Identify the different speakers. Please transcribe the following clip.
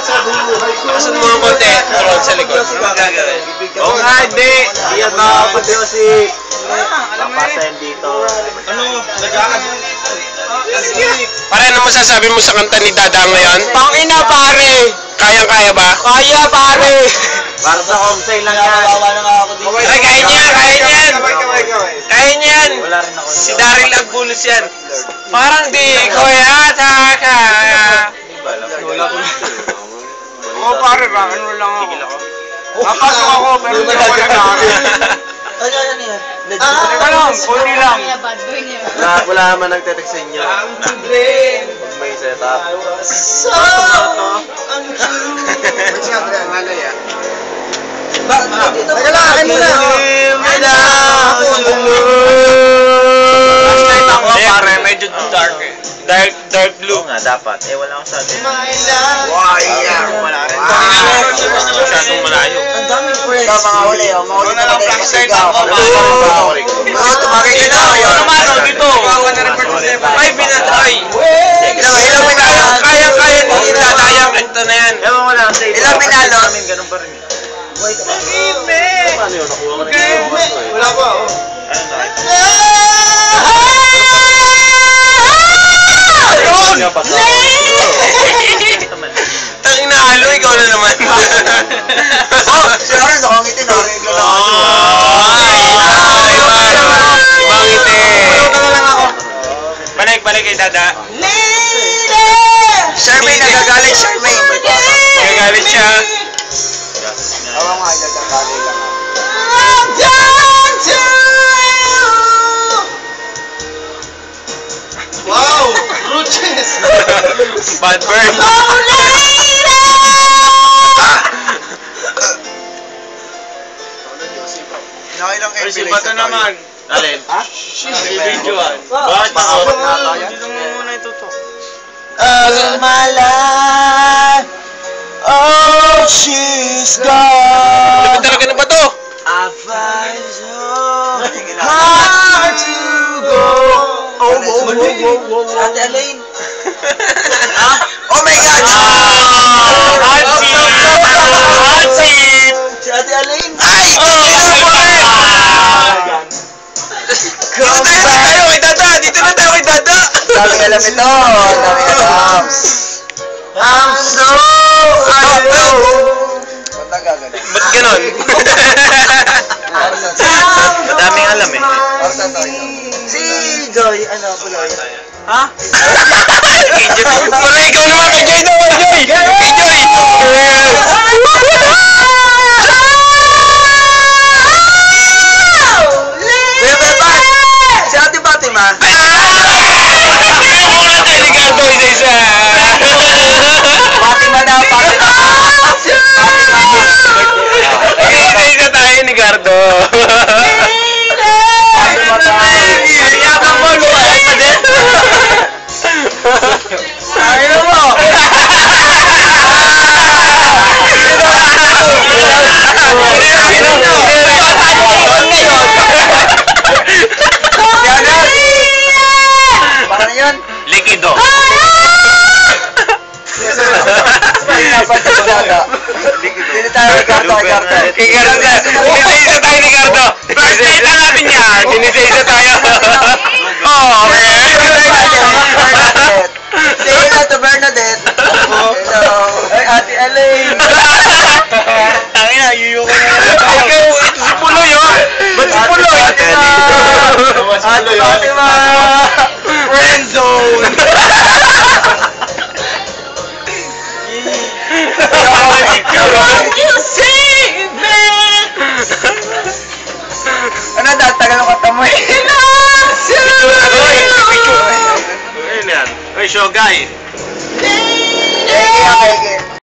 Speaker 1: Asan mo ang konti? Tulog sa likod. Ano magagawin?
Speaker 2: Oo nga, hindi. Hindi yan makakapagyo si... Papasayan dito.
Speaker 3: Ano? Nag-aag.
Speaker 1: Pare, ano masasabi mo sa kanta ni Dada ngayon?
Speaker 2: Pangina, pare!
Speaker 1: Kayang-kaya ba?
Speaker 2: Kaya, pare! Para sa home sale lang yan.
Speaker 1: Ay, kaya niya! Kaya niyan! Kaya niyan!
Speaker 2: Wala rin ako.
Speaker 1: Si Daryl Agbulos yan. Parang di ko yata kaya.
Speaker 3: Oo pare ba? Ano lang ako? Papasok ako pero hindi ako nag-aaral. Teka lang, kundi lang.
Speaker 2: Wala naman nagtetext sa inyo. May setup.
Speaker 3: So, ang teka lang, akin muna.
Speaker 2: Last night ako, pare, medyo dark eh.
Speaker 1: Dark blue.
Speaker 2: Oo nga, dapat. Eh, wala akong sabi.
Speaker 3: Wala rin.
Speaker 1: Masyadong malayo.
Speaker 3: Ang daming friends.
Speaker 2: Mga huli,
Speaker 3: Ito na lang flashlight ako.
Speaker 2: Tumagay ka na.
Speaker 1: Ano dito? Ay, binatay. Kaya ni Dadayang. Ito na yan.
Speaker 2: Ewan ko lang.
Speaker 3: Ilang pinalo?
Speaker 2: Ganun pa rin eh.
Speaker 3: Paano yun? Nakuha ko na yung wala pa, oh.
Speaker 1: Tangina halo, ikaw na naman.
Speaker 3: Siya rin, nakangiti na.
Speaker 1: Ibang ngiti. Balik kay Dada.
Speaker 3: Charmaine, nagagalit, Charmaine.
Speaker 1: Nagagalit siya.
Speaker 3: Oo nga, nagagalit lang. Wow! Roaches!
Speaker 1: Bad bird.
Speaker 3: Nakailang
Speaker 1: Ay, si Bato naman. Alin?
Speaker 2: Ha?
Speaker 1: Videoan.
Speaker 2: Bakit pa ako?
Speaker 1: Dito mo muna itutok.
Speaker 3: All my life, oh, she's gone.
Speaker 1: Lapit talaga na ba to?
Speaker 3: I find so hard to go. Si Ate Elaine. Oh my God!
Speaker 1: Hansip!
Speaker 3: Si Ate Elaine.
Speaker 1: Ay! Dito na tayo kay Dada! Dito na tayo kay Dada!
Speaker 3: Daming alam ito. Daming alam. I'm so alone. Ba't gagano?
Speaker 1: Ba't ganon?
Speaker 2: Madaming alam eh.
Speaker 3: Si Joy, ano, Puloy?
Speaker 2: Ha?
Speaker 1: Kay Joy! Wala ikaw naman! Kay Joy naman! Joy! Kay Joy!
Speaker 3: Si Ate Fatima.
Speaker 1: Muna tayo ni Gardo isa-isa!
Speaker 3: Fatima daw, Fatima.
Speaker 1: Isa-isa tayo ni Gardo. Iyakan mo! Lumayas pa din!
Speaker 3: Ayun mo. Paano yun?
Speaker 1: Likido.
Speaker 3: Dili tayo Ricardo.
Speaker 1: Kay Gardo. Isa-isa tayo ni Gardo. Flashlight na natin yan. Isa-isa tayo. Oh,
Speaker 3: Say hello to Bernadette. Hello. Ay, Ate Elaine.
Speaker 1: Tangin na, yuyo ko na. Ikaw, ito si Puloy, oh. Ba't si Puloy?
Speaker 3: Ate Fatima. Friend zone.
Speaker 1: You save me!
Speaker 3: Ano, tagal ang kata mo eh.
Speaker 1: Ayun yan. Uy, Shogay.
Speaker 3: Kaya